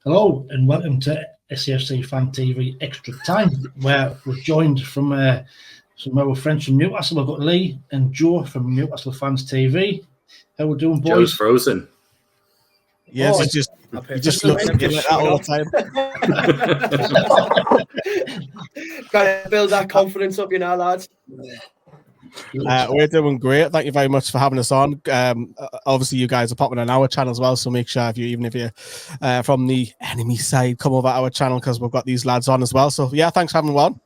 Hello and welcome to SAFC Fan TV Extra Time, where we're joined from some of our friends from Newcastle. We've got Lee and Joe from Newcastle Fans TV. How we doing, boys? Joe's frozen. Yes, he just looks at me like that all the time. Got to build that confidence up, you know, lads. We're doing great. Thank you very much for having us on. Obviously, you guys are popping on our channel as well, so make sure even if you're from the enemy side, come over our channel because we've got these lads on as well. So yeah, thanks for having me on.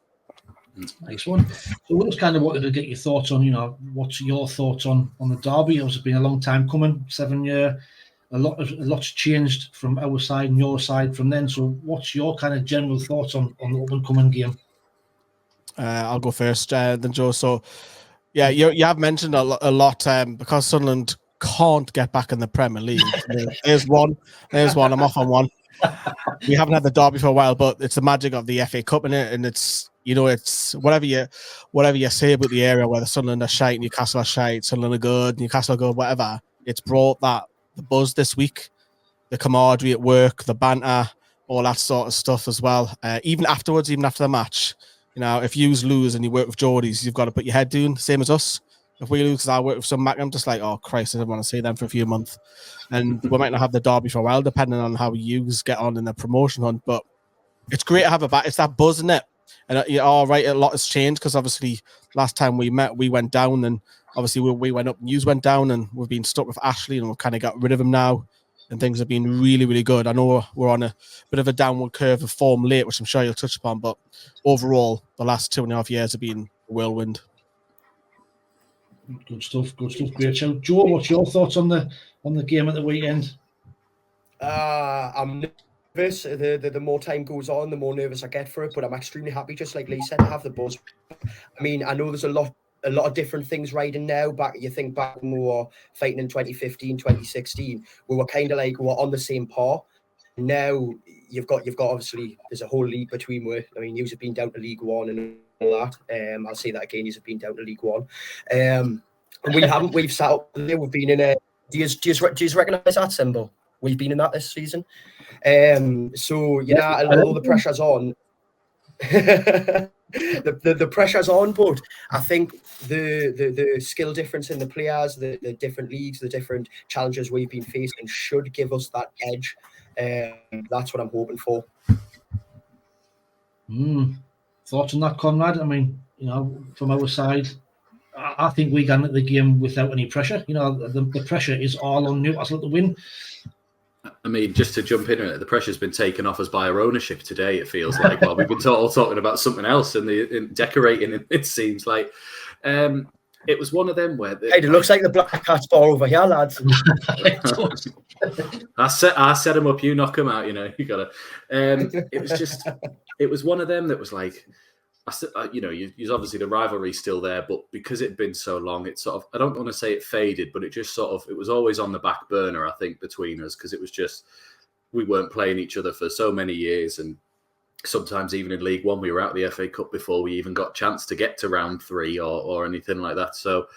Nice one. So we just kind of wanted to get your thoughts on, what's your thoughts on the derby? It's been a long time coming, 7 year. A lot's changed from our side and your side from then. So what's your kind of general thoughts on the up and coming game? I'll go first, then Joe. So yeah, you have mentioned a lot because Sunderland can't get back in the Premier League. There's one. I'm off on one. We haven't had the derby for a while, but it's the magic of the FA Cup in it, and it's whatever you say about the area, whether Sunderland are shite, Newcastle are shite, Sunderland are good, Newcastle are good, whatever. It's brought the buzz this week, the camaraderie at work, the banter, all that sort of stuff as well. Even afterwards, even after the match, if you lose and you work with Geordies, you've got to put your head down, same as us. If we lose, because I work with some Mac, I'm just like, oh Christ, I don't want to see them for a few months. And we might not have the derby for a while, depending on how you get on in the promotion hunt. But it's great to have a back. It's that buzz, isn't it? And you're all right, a lot has changed because obviously last time we met, we went down, and obviously we went up, news went down, and we've been stuck with Ashley, and we've kind of got rid of him now, and things have been really, really good. I know we're on a bit of a downward curve of form late, which I'm sure you'll touch upon, but overall, the last 2.5 years have been a whirlwind. Good stuff. Great show. Joe, what's your thoughts on the game at the weekend? I'm nervous. The more time goes on, the more nervous I get for it, but I'm extremely happy, just like Lee said, to have the buzz. I mean, I know there's a lot of different things riding now. You think back when we were fighting in 2015, 2016, we were kind of like we were on the same par. Now you've got obviously there's a whole league between where, I mean, you've been down to League One and all that. I'll say that again, you've been down to League One. And we haven't, we've sat up there, we've been in a, do you recognise that symbol? We've been in that this season. So, although the pressure's on, the pressure's on, but I think the skill difference in the players, the different leagues, the different challenges we've been facing should give us that edge. That's what I'm hoping for. Thoughts on that, Conrad? I mean, from our side, I think we got into the game without any pressure. The pressure is all on Newcastle to win. I mean, just to jump in it, the pressure's been taken off us by our ownership today, it feels like. Well, we've been all talking about something else and decorating, it seems like. It was one of them where... It looks like the Black Cat's ball over here, lads. I set him up, you knock him out, you got to... It was one of them that was like... you're obviously the rivalry's still there, but because it had been so long, it sort of, I don't want to say it faded, but it just sort of, it was always on the back burner, I think, between us, because it was just, we weren't playing each other for so many years, and sometimes even in League One, we were out of the FA Cup before we even got a chance to get to round 3 or anything like that. So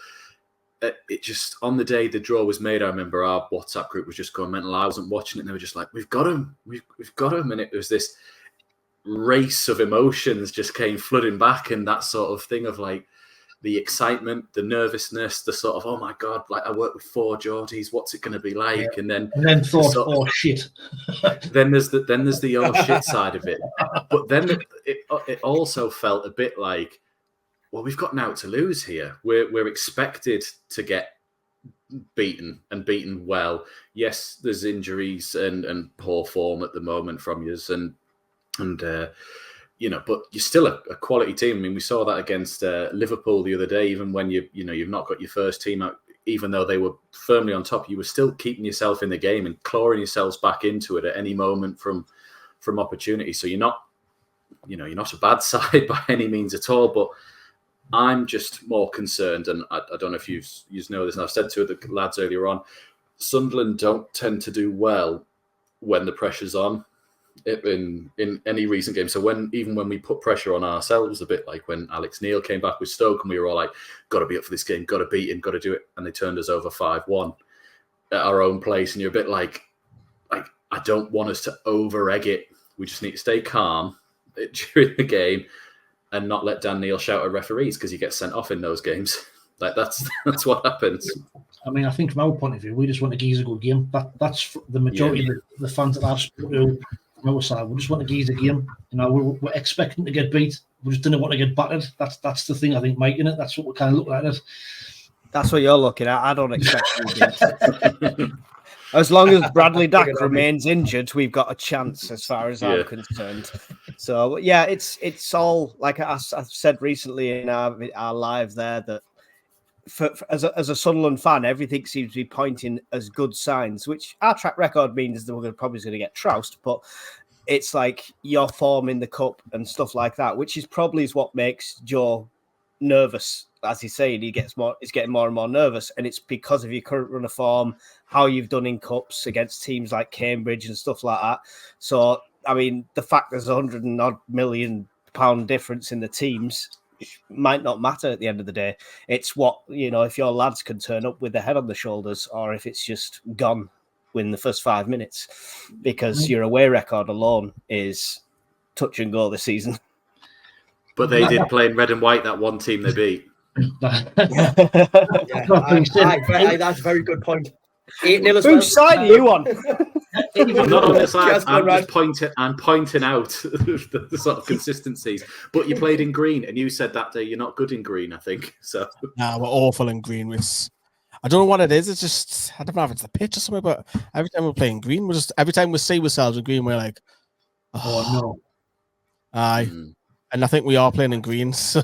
it just, on the day the draw was made, I remember our WhatsApp group was just going mental. I wasn't watching it, and they were just like, we've got him, we've got him, and it was this race of emotions just came flooding back, and that sort of thing of like the excitement, the nervousness, the sort of, oh my God, like I work with 4 Geordies, what's it going to be like? Yeah. And then thought, oh shit. then there's the oh shit side of it. But then it also felt a bit like, well, we've got now to lose here. We're expected to get beaten and beaten well. Yes, there's injuries and poor form at the moment from yous, but you're still a quality team. I mean, we saw that against Liverpool the other day. Even when you've not got your first team out, even though they were firmly on top, you were still keeping yourself in the game and clawing yourselves back into it at any moment from opportunity. So you're not a bad side by any means at all. But I'm just more concerned, and I don't know if you know this, and I've said to the lads earlier on, Sunderland don't tend to do well when the pressure's on. In any recent game. So even when we put pressure on ourselves a bit, like when Alex Neil came back with Stoke and we were all like, got to be up for this game, got to beat him, got to do it, and they turned us over 5-1 at our own place, and you're a bit like I don't want us to over-egg it. We just need to stay calm during the game and not let Dan Neil shout at referees because he gets sent off in those games. Like that's what happens. I mean, I think from our point of view, we just want to geese a good game. That's the majority of the fans that I've spoken to from our side. We just want to geese a game. You know, we're expecting to get beat. We just didn't want to get battered. That's the thing, I think, Mike, in it. That's what we kind of look at it. That's what you're looking at. I don't expect you. As long as Bradley Dack remains injured, we've got a chance as far as I'm concerned. So, yeah, it's all, like I've said recently in our live there, that as a Sunderland fan, everything seems to be pointing as good signs, which our track record means that we're probably going to get trounced, but it's like your form in the cup and stuff like that, which is probably what makes Joe nervous. As he's saying, he's getting more and more nervous, and it's because of your current run of form, how you've done in cups against teams like Cambridge and stuff like that. So, I mean, the fact there's £100 million difference in the teams might not matter at the end of the day. It's what, if your lads can turn up with their head on the shoulders, or if it's just gone within the first 5 minutes, because your away record alone is touch and go this season. But they did play in red and white, that one team they beat. That's a very good point. 8-0 Whose side are you on? I'm not on the side. I'm pointing out the sort of consistencies. But you played in green, and you said that day you're not good in green, I think. So nah, we're awful in green. I don't know what it is. It's just, I don't know if it's the pitch or something, but every time we're playing green, every time we see ourselves in green, we're like, oh no. Aye. And I think we are playing in green. So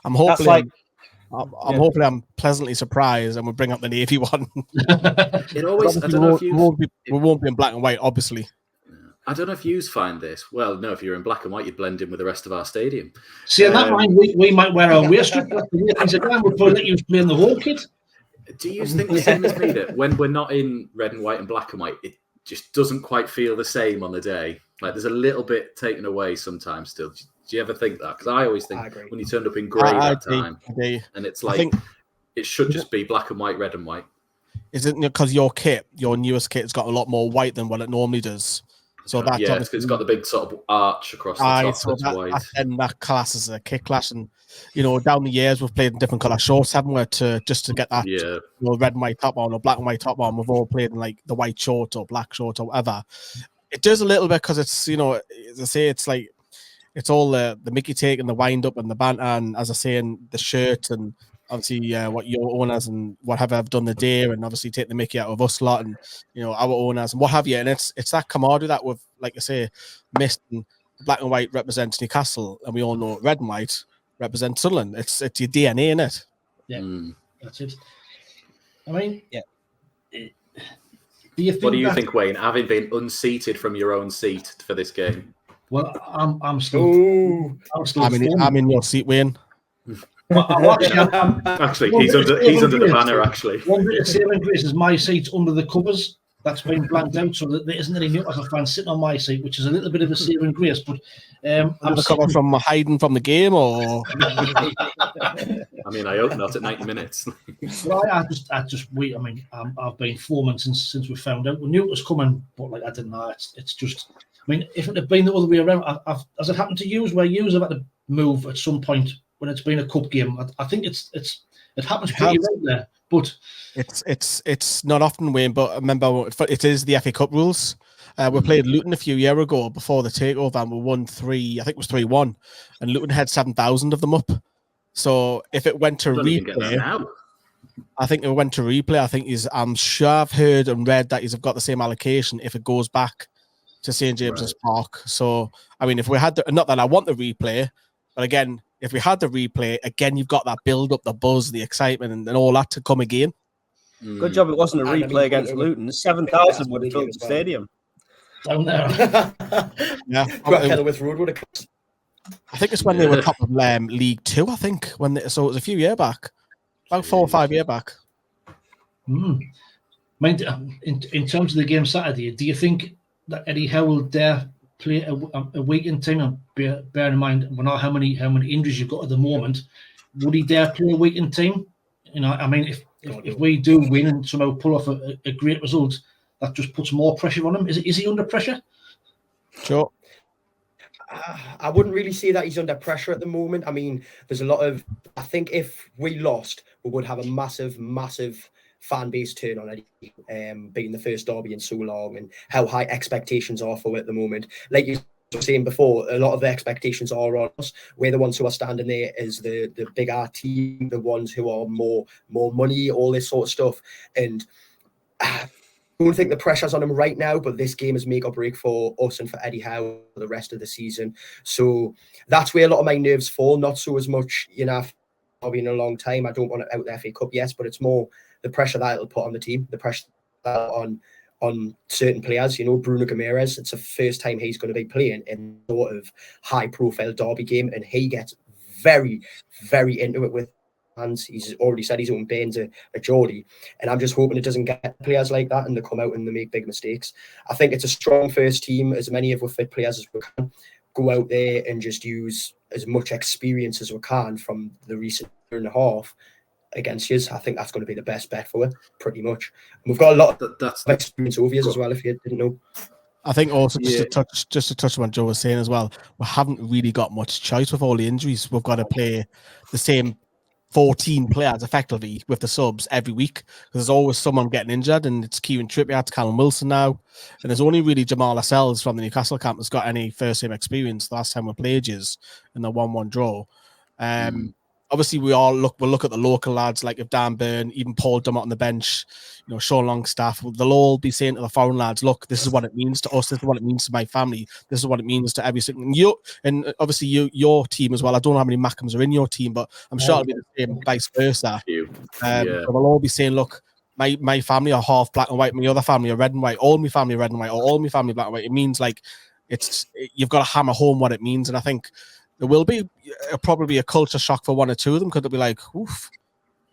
I'm hoping I'm pleasantly surprised and we'll bring up the navy one. It always, I don't know if we won't be in black and white, obviously. I don't know if you find this. Well, no, if you're in black and white, you blend in with the rest of our stadium. See, in that line, we might wear our waistcoat. We'll probably let you play in the whole kit. Do you think the same as me that when we're not in red and white and black and white, it just doesn't quite feel the same on the day? Like there's a little bit taken away sometimes still. Do you ever think that? Because I always think when you turned up in grey that time, and it's like it should just be black and white, red and white. Is it because your newest kit has got a lot more white than what it normally does? So that's it's got the big sort of arch across the top. So that class is a kit clash, and down the years we've played in different colour shorts, haven't we? Just to get that red and white top on or black and white top on. We've all played in like the white short or black short or whatever. It does a little bit because it's as I say, it's like. It's all the Mickey take and the wind up and the banter, and as I say, in the shirt, and obviously what your owners and whatever have done the day, and obviously take the Mickey out of us lot and our owners and what have you. And it's that camaraderie that we've, like I say, missed. And black and white represents Newcastle, and we all know red and white represents Sunderland. It's your DNA, isn't it? Yeah, that's it. I mean, what do you think, Wayne? Having been unseated from your own seat for this game. Well, I'm still. I'm in your seat, Wayne. Actually, he's under the banner. Actually, one bit of saving grace is my seat's under the covers. That's been blanked out, so that there isn't any Newcastle fans sitting on my seat, which is a little bit of a saving grace. But I'm coming from hiding from the game, or I mean, I hope not at 90 minutes. Well, I just wait. I mean, I've been 4 months since we found out. We knew it was coming, but like I didn't know. It's just. I mean, if it had been the other way around, has it happened to you where you have had to move at some point when it's been a cup game? I think it happens pretty right there, but it's not often, Wayne. But remember, it is the FA Cup rules. We played Luton a few years ago before the takeover, and we won 3. I think it was 3-1, and Luton had 7,000 of them up. So if it went to replay, I think it went to replay. I'm sure I've heard and read that he's got the same allocation if it goes back to St. James's Park. So, I mean, if we had not that I want the replay, but again, if we had the replay, again, you've got that build up, the buzz, the excitement, and all that to come again. Good job it wasn't a replay against Luton. 7,000 would have filled the stadium. Down there. Yeah. Kenilworth Road would have. I think it's when they were top of League 2, I think. So it was a few years back. About 4 or 5 years back. In terms of the game Saturday, do you think that Eddie Howe will dare play a weekend team? And bear in mind, we know how many injuries you've got at the moment. Would he dare play a weekend team? I mean, if we do win and somehow pull off a great result, that just puts more pressure on him? Is he under pressure? Sure. I wouldn't really say that he's under pressure at the moment. I mean, there's a lot of, I think if we lost, we would have a massive, massive fan base turn on it, being the first derby in so long and how high expectations are for it at the moment. Like you were saying before, a lot of the expectations are on us. We're the ones who are standing there as the bigger team, the ones who are more money, all this sort of stuff. And I don't think the pressure's on him right now, but this game is make or break for us and for Eddie Howe for the rest of the season. So that's where a lot of my nerves fall. Not so as much, I've been a long time. I don't want it out the FA Cup, yes, but it's more the pressure that it'll put on the team, the pressure on certain players. Bruno Guimaraes, it's the first time he's going to be playing in sort of high-profile derby game, and he gets very, very into it with hands. He's already said he's own Baines a Geordie, and I'm just hoping it doesn't get players like that and they come out and they make big mistakes. I think it's a strong first team, as many of our fit players as we can. Go out there and just use as much experience as we can from the recent year and a half against us. I think that's going to be the best bet for it, pretty much. And we've got a lot of experience over us as well, if you didn't know. I think also just to touch on what Joe was saying as well, we haven't really got much choice with all the injuries. We've got to play the same 14 players effectively with the subs every week, because there's always someone getting injured, and it's Kieran Trippier, it's Callum Wilson now, and there's only really Jamal Lascelles from the Newcastle camp that's got any first team experience. The last time we played is in the 1-1 draw. Obviously we'll look at the local lads, like if Dan Byrne, even Paul Dummett on the bench, Sean Longstaff, they'll all be saying to the foreign lads, look, this is what it means to us, this is what it means to my family, this is what it means to every single and obviously your team as well. I don't know how many Mackhams are in your team, but I'm sure it'll be the same vice versa. They'll all be saying, look, my family are half black and white, my other family are red and white, all my family are red and white, or all my family black and white. It means like you've got to hammer home what it means, and I think there will be probably a culture shock for one or two of them, because they'll be like, oof,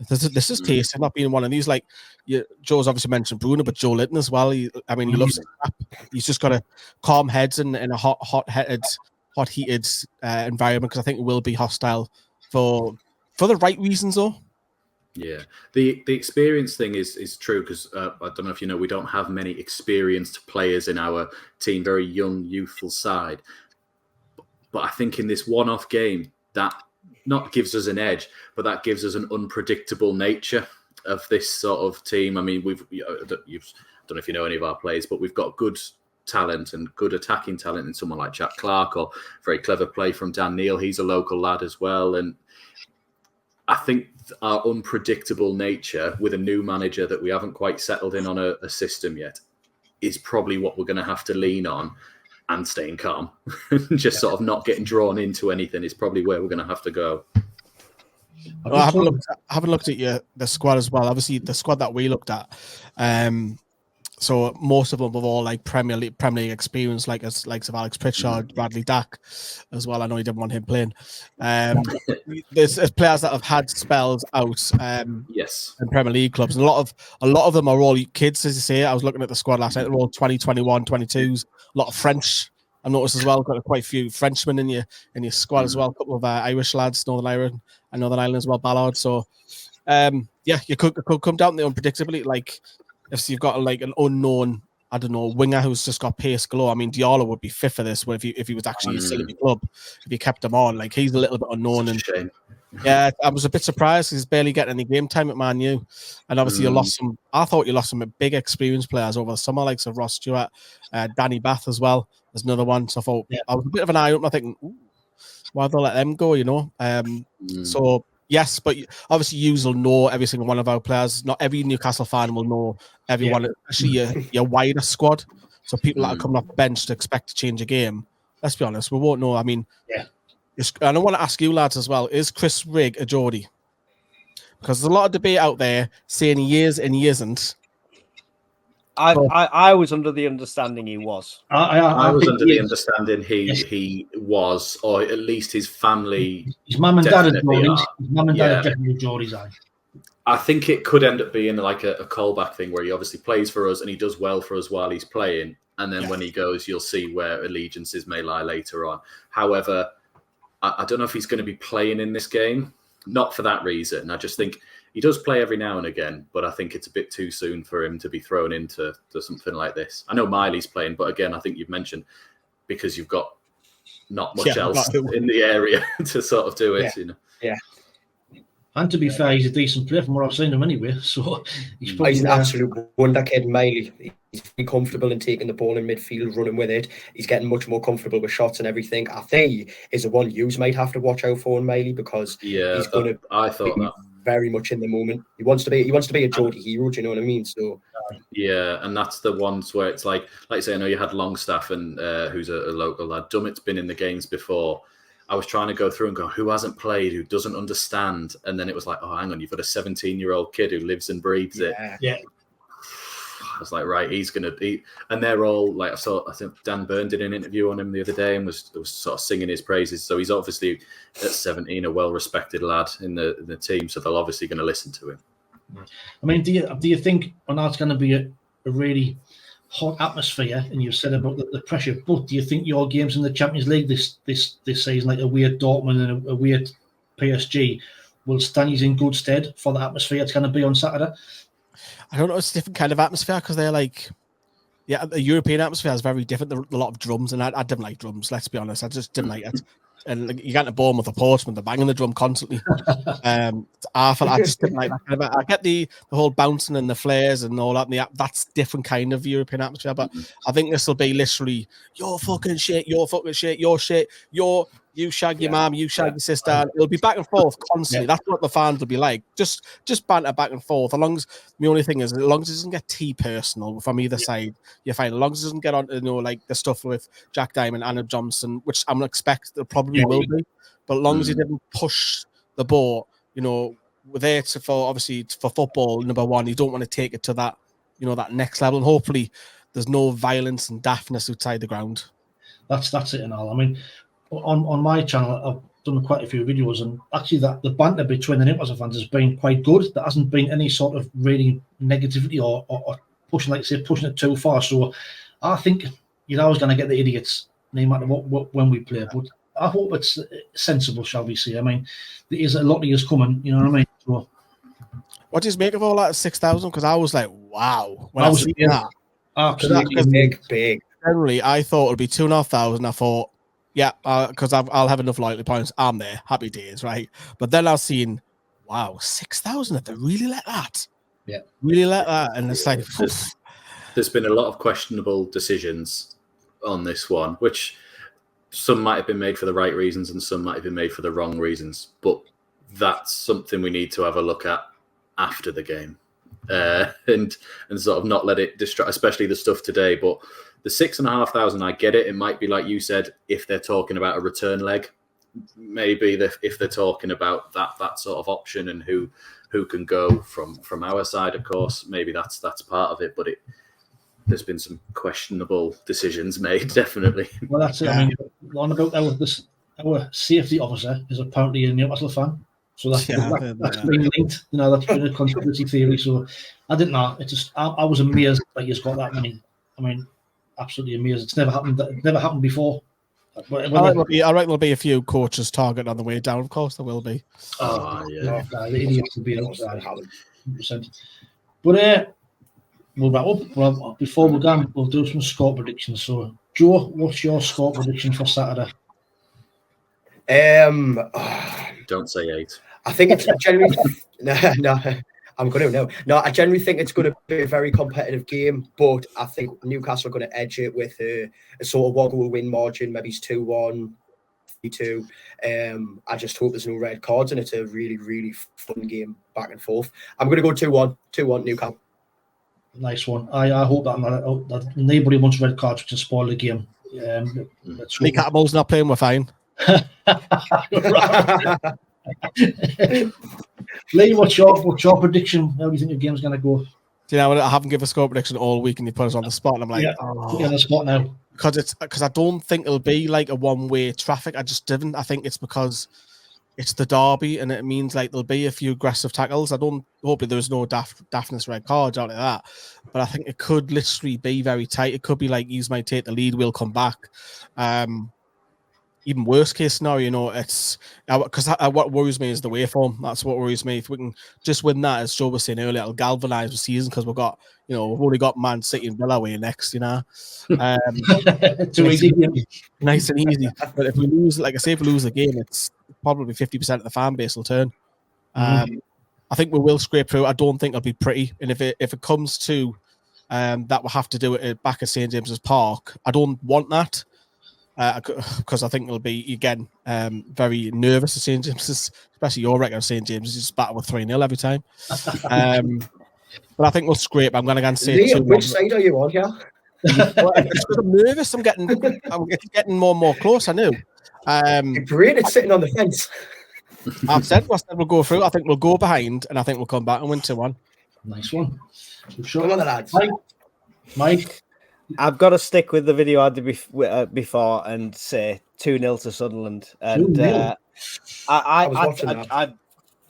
this is tasty, not being one of these. Like, Joe's obviously mentioned Bruno, but Joe Litton as well. He loves it. He's just got to calm heads in a hot-heated environment, because I think it will be hostile for the right reasons, though. Yeah, the experience thing is true, because I don't know if you know, we don't have many experienced players in our team, very young, youthful side. But I think in this one-off game, that not gives us an edge, but that gives us an unpredictable nature of this sort of team. I mean, I don't know if you know any of our players, but we've got good talent and good attacking talent in someone like Jack Clark, or very clever play from Dan Neil. He's a local lad as well. And I think our unpredictable nature with a new manager that we haven't quite settled in on a system yet is probably what we're going to have to lean on. And staying calm, just sort of not getting drawn into anything is probably where we're going to have to go. Well, I haven't looked at the squad as well. Obviously, the squad that we looked at, so most of them have all like Premier League experience, like of Alex Pritchard, Bradley Dack as well. I know you didn't want him playing. There's players that have had spells out, yes, in Premier League clubs, and a lot of them are all kids, as you say. I was looking at the squad last night; they're all 20, 21, 22s. A lot of French. I noticed as well. Got quite a few Frenchmen in your squad as well. A couple of Irish lads, Northern Ireland as well, Ballard. So, you could come down to the unpredictability. Like, if you've got like an unknown, I don't know, winger who's just got pace galore. I mean, Diallo would be fit for this. If he was actually still in the club, if you kept him on, like he's a little bit unknown. And shame. Yeah, I was a bit surprised. He's barely getting any game time at Man U, and obviously you lost some. I thought you lost some big experienced players over the summer, like Ross Stewart, Danny Bath as well. There's another one. So I thought I was a bit of an eye opener, thinking, why they'll let them go, So yes, but obviously you will know every single one of our players. Not every Newcastle fan will know everyone, especially your wider squad. So people that are coming off the bench to expect to change a game. Let's be honest, we won't know. I mean, and I want to ask you lads as well, is Chris Rigg a Geordie? Because there's a lot of debate out there saying he is and he isn't. I was under the understanding he was. I was under the understanding he was, or at least his family. His mum and dad are Geordies. His mum and dad are definitely Geordies. I think it could end up being like a callback thing where he obviously plays for us and he does well for us while he's playing. And then when he goes, you'll see where allegiances may lie later on. However, I don't know if he's going to be playing in this game. Not for that reason. I just think he does play every now and again, but I think it's a bit too soon for him to be thrown into something like this. I know Miley's playing, but again, I think you've mentioned because you've got not much else in the area to sort of do it. Yeah. And to be fair, he's a decent player from what I've seen him anyway. So he's an absolute wonder kid, Miley. He's very comfortable in taking the ball in midfield, running with it. He's getting much more comfortable with shots and everything. I think he is the one you might have to watch out for in Miley because he's going to. I thought that very much in the moment. He wants to be a Geordie hero. Do you know what I mean? So yeah, and that's the ones where it's like I say, I know you had Longstaff and who's a local lad. Dummett's been in the games before. I was trying to go through and go, who hasn't played, who doesn't understand? And then it was like, oh, hang on, you've got a 17-year-old kid who lives and breathes it. Yeah. I was like, right, he's going to be... And they're all, like, I think Dan Byrne did an interview on him the other day and was sort of singing his praises. So he's obviously, at 17, a well-respected lad in the team. So they're obviously going to listen to him. I mean, do you think, well, now it's going to be a really hot atmosphere, and you've said about the pressure, but do you think your games in the Champions League this season, like away at Dortmund and away at PSG, will stand you in good stead for the atmosphere it's going to be on Saturday? I don't know, it's a different kind of atmosphere because they're like, the European atmosphere is very different. There are a lot of drums, and I didn't like drums, let's be honest. I just didn't like it. And like, you get to Bournemouth or Portsmouth, they're banging the drum constantly. I just didn't like that kind of. I get the whole bouncing and the flares and all that. And that's different kind of European atmosphere. But I think this will be literally you're fucking shit, you're fucking shit, you're shit, you shag your mum, you shag your sister. And it'll be back and forth constantly. That's what the fans will be like. Just banter back and forth. As long as the only thing is, as long as it doesn't get too personal from either side, you're fine. As long as it doesn't get on, like the stuff with Jack Diamond, Anna Johnson, which I'm expect it probably will be. But as long as you didn't push the ball, we're there for football. Number one, you don't want to take it to that, that next level, and hopefully there's no violence and daftness outside the ground. That's it and all. I mean, on my channel, I've done quite a few videos, and actually the banter between the Newcastle fans has been quite good. There hasn't been any sort of really negativity or pushing, like say, pushing it too far. So I think you're always going to get the idiots, no matter what when we play. But I hope it's sensible, shall we say. I mean, there is a lot of years coming, you know what I mean? So, what do you make of all that 6,000? Because I was like, wow. When I was seeing that. Absolutely big. Generally, I thought it would be 2,500. I thought, yeah, because I'll have enough loyalty points. I'm there. Happy days, right? But then I was seeing, wow, 6,000. Have they really let that? Yeah. Really let that? And it's like... There's been a lot of questionable decisions on this one, which some might have been made for the right reasons and some might have been made for the wrong reasons. But that's something we need to have a look at after the game and sort of not let it distract, especially the stuff today. But the 6,500, I get it. It might be like you said, if they're talking about a return leg, maybe if they're talking about that sort of option and who can go from our side, of course, maybe that's part of it. But there's been some questionable decisions made, definitely. Well, that's it. I mean, on about our safety officer is apparently a Newcastle fan. So that's been linked. That's been a conspiracy theory. So I didn't know. It's just I was amazed that he's got that many. I mean, absolutely amazed. It's never happened. It never happened before. I reckon there'll be a few coaches targeted on the way down. Of course, there will be. The idiots will be outside. 100%. But we'll wrap up. Well, before we go, we'll do some score predictions. So, Joe, what's your score prediction for Saturday? Don't say 8. I think it's generally no. I'm going to know. No, I generally think it's going to be a very competitive game, but I think Newcastle are going to edge it with a sort of 1-goal win margin. Maybe it's 2-1, 3-2. I just hope there's no red cards and it's a really, really fun game back and forth. I'm going to go 2-1 Newcastle. Nice one. I hope that nobody wants red cards to spoil the game. Lee Catamol's not playing, we're fine. Lee, what's your prediction? How do you think the game's going to go? Do you know, I haven't given a score prediction all week and you put us on the spot and I'm like, put you on the spot now. Because I don't think it'll be like a one-way traffic. I just didn't. I think it's because it's the derby and it means like there'll be a few aggressive tackles. Hopefully there's no daftness red cards out of that. But I think it could literally be very tight. It could be like, you might take the lead, we'll come back. even worst case scenario, it's because what worries me is the way form. That's what worries me. If we can just win that, as Joe was saying earlier, it'll galvanise the season because we've only got Man City and Villa away next, Too easy. Nice and easy. But if we lose, like I say, if we lose the game, it's probably 50% of the fan base will turn. I think we will scrape through. I don't think it'll be pretty. And if it comes to that we'll have to do it back at St James's Park, I don't want that. Because I think it'll be, again, very nervous at St James's, especially your record of St James's. Just battle with 3-0 every time. But I think we'll scrape. I'm going to say Lee, which side are you on here? I'm nervous. I'm getting more and more close. I know. Great at sitting on the fence. I've said we'll go through. I think we'll go behind, and I think we'll come back and win 2-1. Nice one. Come on, lads. Mike. I've got to stick with the video I did before and say 2-0 to Sunderland. And I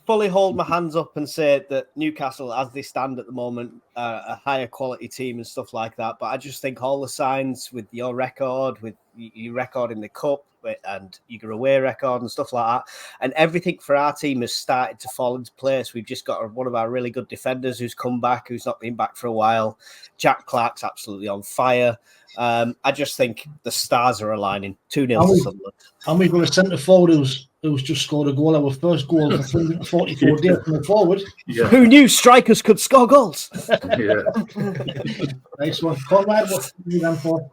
fully hold my hands up and say that Newcastle, as they stand at the moment, a higher quality team and stuff like that. But I just think all the signs with your record, with your record in the Cup and your away record and stuff like that, and everything for our team has started to fall into place. We've just got one of our really good defenders who's come back, who's not been back for a while. Jack Clark's absolutely on fire. I just think the stars are aligning. 2-0 to Sunderland. And we've got a centre forward who's just scored a goal. Our first goal for 344 days from the forward. Yeah. Who knew strikers could score goals? Yeah. Nice one. Conrad, what are you going for?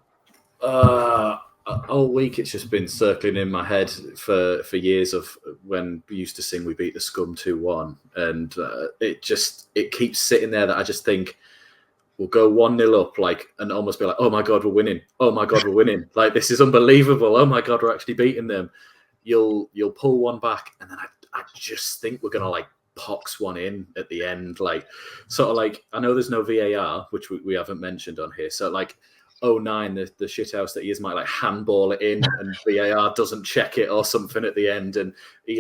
All week it's just been circling in my head for years of when we used to sing "We Beat the Scum 2-1," and it keeps sitting there that I just think we'll go 1-0 up, and almost be like, "Oh my god, we're winning! Oh my god, we're winning! Like, this is unbelievable! Oh my god, we're actually beating them." You'll pull one back, and then I just think we're gonna pox one in at the end, I know there's no VAR, which we haven't mentioned on here, so 09, the shithouse that he is might handball it in and VAR doesn't check it or something at the end, and he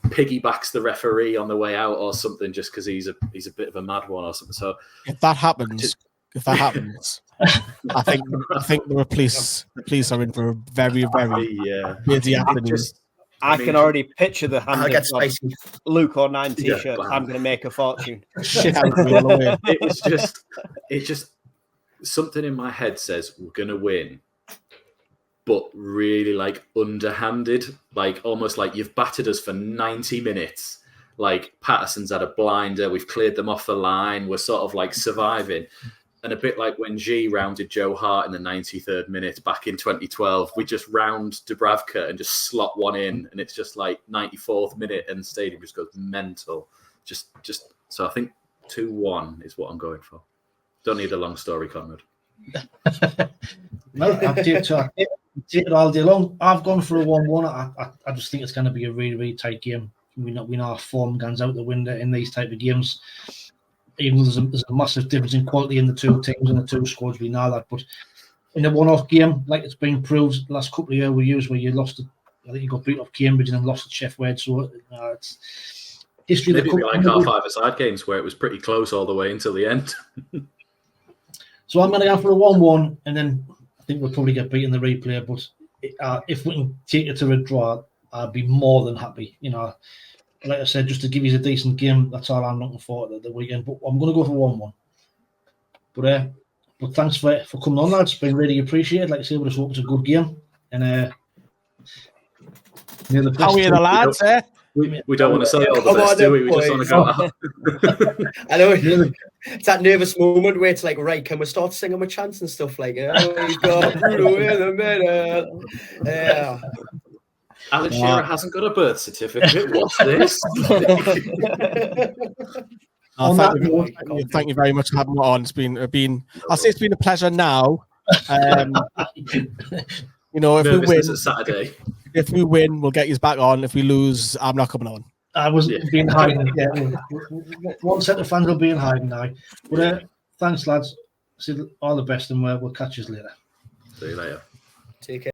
piggybacks the referee on the way out or something just because he's a bit of a mad one or something. So if that happens, I think the police are in for a very, very busy afternoon. I can already picture the hand of Luke or 9 t-shirt. I'm going to make a fortune. Shit out of all the way. It just something in my head says we're going to win, but really underhanded, almost you've battered us for 90 minutes. Patterson's had a blinder, we've cleared them off the line, we're sort of surviving. And a bit like when G rounded Joe Hart in the 93rd minute back in 2012, we just round Dubravka and just slot one in, and it's just 94th minute and the stadium just goes mental. Just so I think 2-1 is what I'm going for. Don't need a long story, Conrad. No, I've taken it all day long. I've gone for a 1-1. I just think it's going to be a really, really tight game. We know our form guns out the window in these type of games. Even though there's a massive difference in quality in the two teams and the two squads, we know that. But in a one-off game, it's been proved the last couple of years we used, where you lost, I think you got beat off Cambridge and then lost at Sheffield. So it's history. Maybe our 5-a-side games where it was pretty close all the way until the end. So I'm going to go for a 1-1, and then I think we'll probably get beat in the replay. But if we can take it to a draw, I'd be more than happy. Like I said, just to give you a decent game, that's all I'm looking for at the weekend. But I'm going to go for 1-1. But thanks for coming on, lads. It's been really appreciated. Like I say, we just hope it's a good game. And how are you, the lads? We don't want to say all the best, do we? We just want to go out. I know. It's that nervous moment where it's right, can we start singing with chants and stuff we've got Bruno in the middle. Yeah. Alex Shearer hasn't got a birth certificate. What's this? Thank you very much for having me on. It's been. I'll say it's been a pleasure now. If we win, we'll get you back on. If we lose, I'm not coming on. I was being hiding. Yeah. One set of fans will be in hiding now. But thanks, lads. All the best, and we'll catch you later. See you later. Take care.